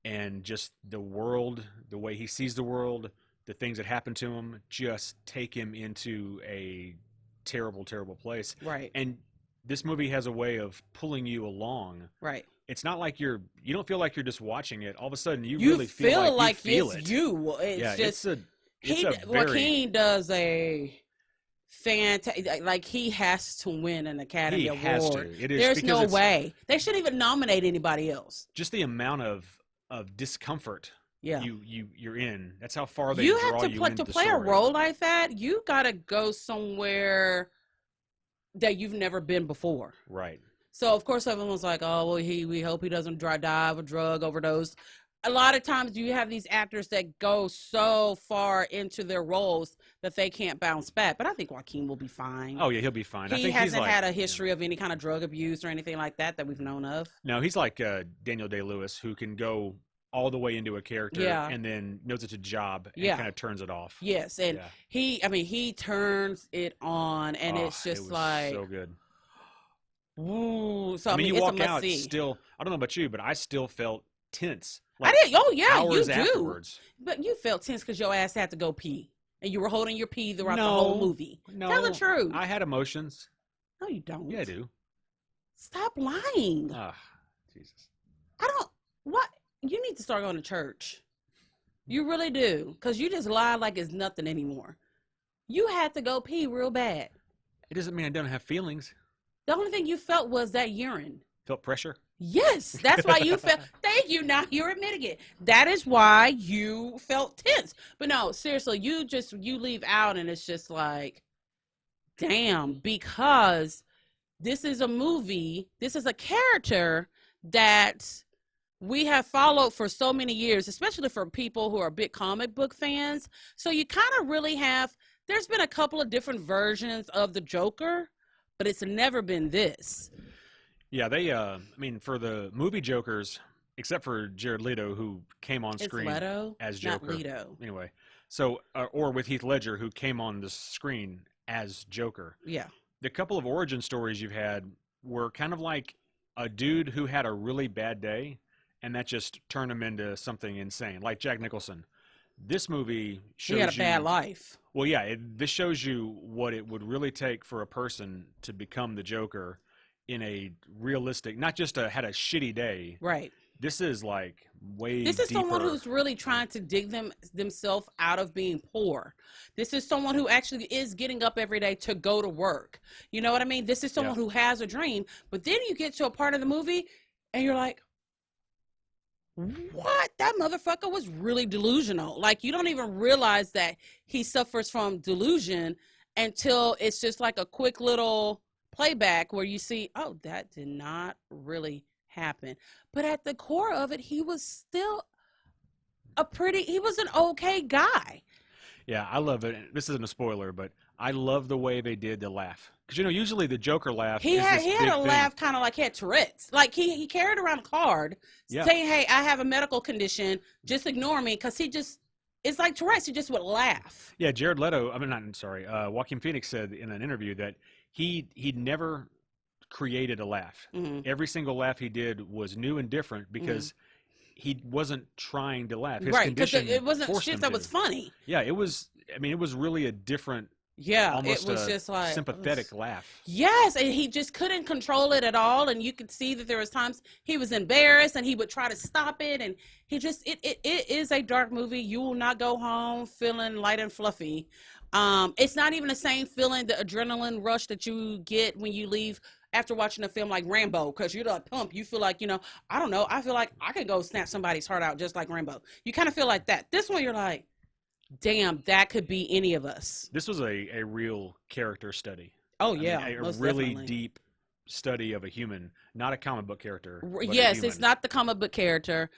S2: and just the world, the way he sees the world, the things that happen to him, just take him into a terrible, terrible place.
S1: Right.
S2: And this movie has a way of pulling you along.
S1: Right.
S2: It's not like you don't feel like you're just watching it. All of a sudden, you
S1: You
S2: really feel like you feel
S1: it's
S2: it.
S1: you. It's
S2: Yeah,
S1: just
S2: it's a very,
S1: Joaquin does a fantastic. Like, he has to win an Academy
S2: he
S1: Award.
S2: has to. It is
S1: There's
S2: because
S1: no
S2: it's
S1: way they shouldn't even nominate anybody else.
S2: just the amount of discomfort
S1: Yeah.
S2: you're in. That's how far they
S1: You
S2: draw
S1: have to
S2: you
S1: play
S2: into
S1: to
S2: the
S1: play a
S2: story.
S1: role like that. You gotta go somewhere that you've never been before.
S2: Right.
S1: So of course everyone's like, oh well, we hope he doesn't die of a drug overdose. A lot of times you have these actors that go so far into their roles that they can't bounce back. But I think Joaquin will be fine.
S2: Oh yeah, he'll be fine. I
S1: He
S2: think
S1: hasn't
S2: he's like,
S1: had a history of any kind of drug abuse or anything like that we've known of.
S2: No, he's like Daniel Day-Lewis, who can go all the way into a character
S1: Yeah.
S2: and then knows it's a job and
S1: Yeah.
S2: kind of turns it off.
S1: Yes, and
S2: Yeah.
S1: he turns it on, and
S2: Oh,
S1: it's
S2: it
S1: just
S2: was
S1: like,
S2: so good.
S1: Ooh, so
S2: I mean, you
S1: it's a
S2: walk
S1: must
S2: out
S1: see.
S2: still. I don't know about you, but I still felt tense.
S1: I did. Oh yeah, you
S2: hours
S1: do.
S2: afterwards.
S1: But you felt tense because your ass had to go pee, and you were holding your pee throughout the whole
S2: No,
S1: movie.
S2: no.
S1: Tell the truth.
S2: I had emotions.
S1: No, you don't.
S2: Yeah, I do.
S1: Stop lying.
S2: Ah, Jesus.
S1: I don't. What? You need to start going to church. You really do, because you just lie like it's nothing anymore. You had to go pee real bad.
S2: It doesn't mean I don't have feelings.
S1: The only thing you felt was that urine.
S2: Felt pressure.
S1: Yes, that's why you felt. Thank you. Now you're admitting it. That is why you felt tense. But no, seriously, you leave out, and it's just like, damn, because this is a movie. This is a character that we have followed for so many years, especially for people who are big comic book fans. So you kind of really have. There's been a couple of different versions of the Joker, but it's never been this.
S2: Yeah, they. I mean, for the movie Jokers, except for Jared Leto, who came on
S1: It's
S2: screen
S1: Leto,
S2: as
S1: not
S2: Joker.
S1: Leto.
S2: Anyway, so or with Heath Ledger, who came on the screen as Joker.
S1: Yeah.
S2: The couple of origin stories you've had were kind of like a dude who had a really bad day, and that just turned him into something insane, like Jack Nicholson. This movie shows
S1: He had a
S2: you,
S1: bad life.
S2: Well, yeah, this shows you what it would really take for a person to become the Joker in a realistic, not just had a shitty day.
S1: Right.
S2: This is like way
S1: This is
S2: deeper.
S1: someone who's really trying to dig themselves out of being poor. This is someone who actually is getting up every day to go to work. You know what I mean? This is someone who has a dream. But then you get to a part of the movie and you're like, what? That motherfucker was really delusional. Like, you don't even realize that he suffers from delusion until it's just like a quick little playback where you see, oh, that did not really happen. But at the core of it, he was still he was an okay guy.
S2: Yeah, I love it. This isn't a spoiler, but I love the way they did the laugh. Because, you know, usually the Joker laugh
S1: He
S2: is
S1: had
S2: this
S1: he
S2: big
S1: had a
S2: thing.
S1: laugh kind of like he had Tourette's. Like he carried around a card saying, hey, I have a medical condition. Just ignore me, because it's like Tourette's. He just would laugh.
S2: Yeah, Jared Leto, Joaquin Phoenix said in an interview that he never created a laugh.
S1: Mm-hmm.
S2: Every single laugh he did was new and different because he wasn't trying to laugh. His
S1: Right, because
S2: condition
S1: it wasn't
S2: forced
S1: shit
S2: him
S1: that
S2: to.
S1: was funny.
S2: Yeah, it was. I mean, it was really a different, almost
S1: it was
S2: a
S1: just like
S2: sympathetic laugh.
S1: Yes, and he just couldn't control it at all, and you could see that there was times he was embarrassed and he would try to stop it, and he just it is a dark movie. You will not go home feeling light and fluffy. It's not even the same feeling, the adrenaline rush that you get when you leave after watching a film like Rambo, because you're like pumped. You feel like, I don't know, I feel like I could go snap somebody's heart out just like Rambo. You kind of feel like that. This one, you're like, damn, that could be any of us.
S2: This was a real character study.
S1: Oh
S2: I mean,
S1: yeah,
S2: a
S1: most
S2: really
S1: definitely.
S2: deep study of a human, not a comic book character. but a
S1: Yes,
S2: human.
S1: it's not the comic book character.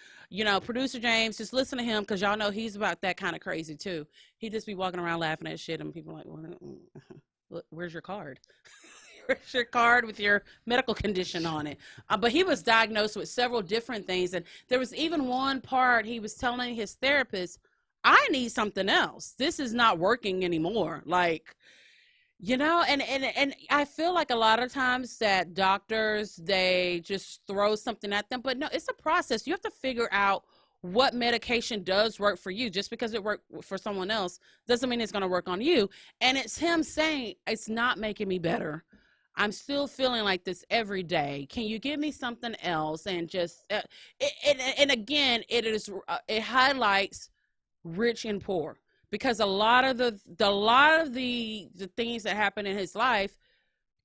S1: Producer James, just listen to him, because y'all know he's about that kind of crazy too. He just be walking around laughing at shit, and people are like, where's your card? Where's your card with your medical condition on it? But he was diagnosed with several different things, and there was even one part he was telling his therapist, I need something else. This is not working anymore. Like, and I feel like a lot of times that doctors, they just throw something at them, but no, it's a process. You have to figure out what medication does work for you. Just because it worked for someone else doesn't mean it's going to work on you. And it's him saying, it's not making me better. I'm still feeling like this every day. Can you give me something else? And just, and again, it highlights rich and poor, because a lot of the things that happened in his life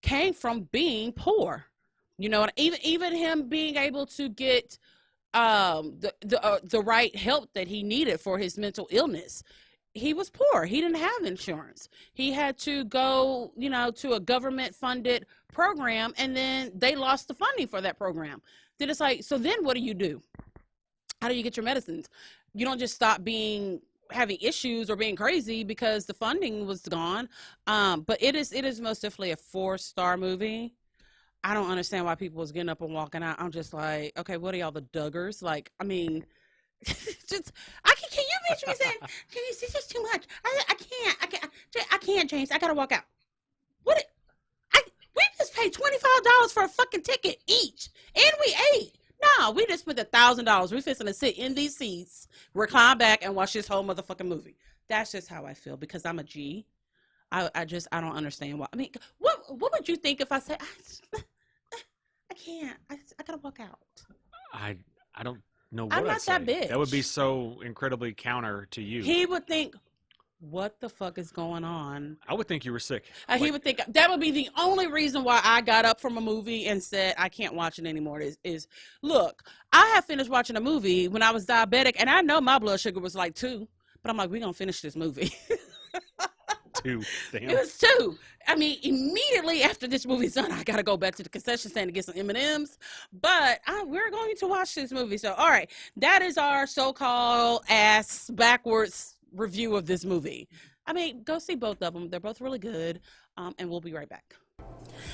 S1: came from being poor. And even him being able to get the right help that he needed for his mental illness. He was poor. He didn't have insurance. He had to go, to a government funded program, and then they lost the funding for that program. Then it's like, so then what do? How do you get your medicines? You don't just stop having issues or being crazy because the funding was gone. But it is most definitely a 4-star movie. I don't understand why people was getting up and walking out. I'm just like, okay, what are y'all, the Duggars? Like, I mean, can you bitch me saying, can you see, this is too much? I can't, James. I gotta walk out. We just paid paid $25 for a fucking ticket each, and we ate. No, we just spent $1,000. We fixing to sit in these seats, recline back, and watch this whole motherfucking movie. That's just how I feel because I'm a G. I don't understand why. I mean, what would you think if I said I can't? I gotta walk out.
S2: I don't know what
S1: I'm
S2: I'd
S1: not
S2: say.
S1: that bitch.
S2: That would be so incredibly counter to you.
S1: He would think, what the fuck is going on?
S2: I would think you were sick.
S1: He would think that would be the only reason why I got up from a movie and said I can't watch it anymore. Is look, I have finished watching a movie when I was diabetic, and I know my blood sugar was like 2, but I'm like, we're gonna finish this movie.
S2: 2. Damn.
S1: It was 2. I mean, immediately after this movie's done, I gotta go back to the concession stand to get some M&Ms. But we're going to watch this movie. So, all right, that is our so-called ass backwards review of this movie. I mean, go see both of them. They're both really good. And we'll be right back.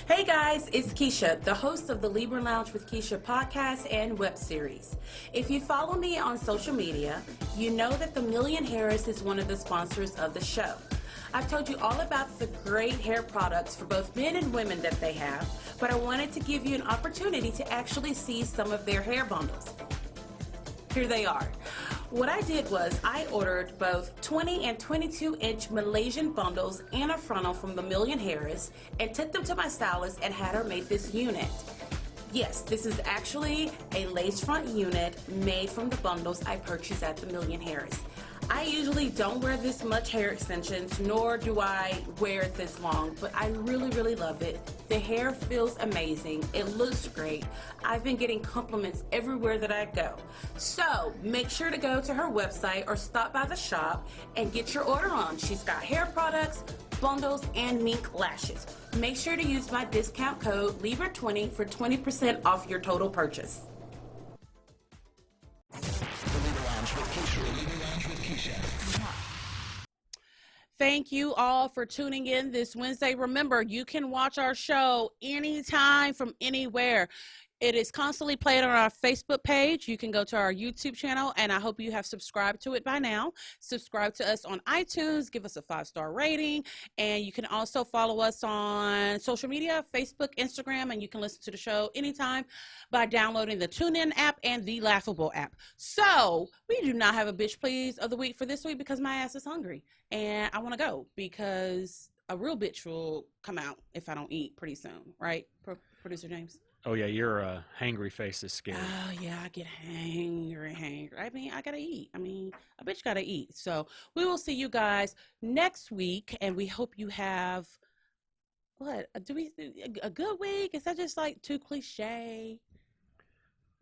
S1: Hey guys, it's Keisha, the host of the Libra Lounge with Keisha podcast and web series. If you follow me on social media, you know that the Million Harris is one of the sponsors of the show. I've told you all about the great hair products for both men and women that they have, but I wanted to give you an opportunity to actually see some of their hair bundles. Here they are. What I did was I ordered both 20 and 22-inch Malaysian bundles and a frontal from the Million Harris and took them to my stylist and had her make this unit. Yes, this is actually a lace front unit made from the bundles I purchased at the Million Harris. I usually don't wear this much hair extensions, nor do I wear it this long, but I really, really love it. The hair feels amazing. It looks great. I've been getting compliments everywhere that I go. So make sure to go to her website or stop by the shop and get your order on. She's got hair products, bundles, and mink lashes. Make sure to use my discount code Libra20 for 20% off your total purchase. Thank you all for tuning in this Wednesday. Remember, you can watch our show anytime from anywhere. It is constantly played on our Facebook page. You can go to our YouTube channel, and I hope you have subscribed to it by now. Subscribe to us on iTunes. Give us a 5-star rating. And you can also follow us on social media, Facebook, Instagram, and you can listen to the show anytime by downloading the TuneIn app and the Laughable app. So we do not have a bitch please of the week for this week because my ass is hungry. And I want to go because a real bitch will come out if I don't eat pretty soon. Right, Producer James?
S2: Oh, yeah, your hangry face is scary.
S1: Oh, yeah, I get hangry. I mean, I got to eat. I mean, a bitch got to eat. So we will see you guys next week, and we hope you have, a good week? Is that just like too cliche?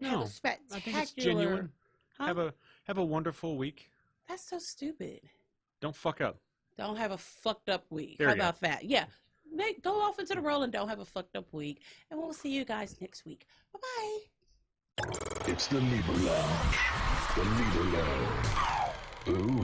S2: No, I think it's genuine.
S1: Huh?
S2: Have a wonderful week.
S1: That's so stupid.
S2: Don't fuck up.
S1: Don't have a fucked up week.
S2: There
S1: How
S2: you go.
S1: about that? Yeah. Go off into the world and don't have a fucked up week. And we'll see you guys next week. Bye-bye.
S4: It's the Libra Lounge. The Libra Lounge. Ooh.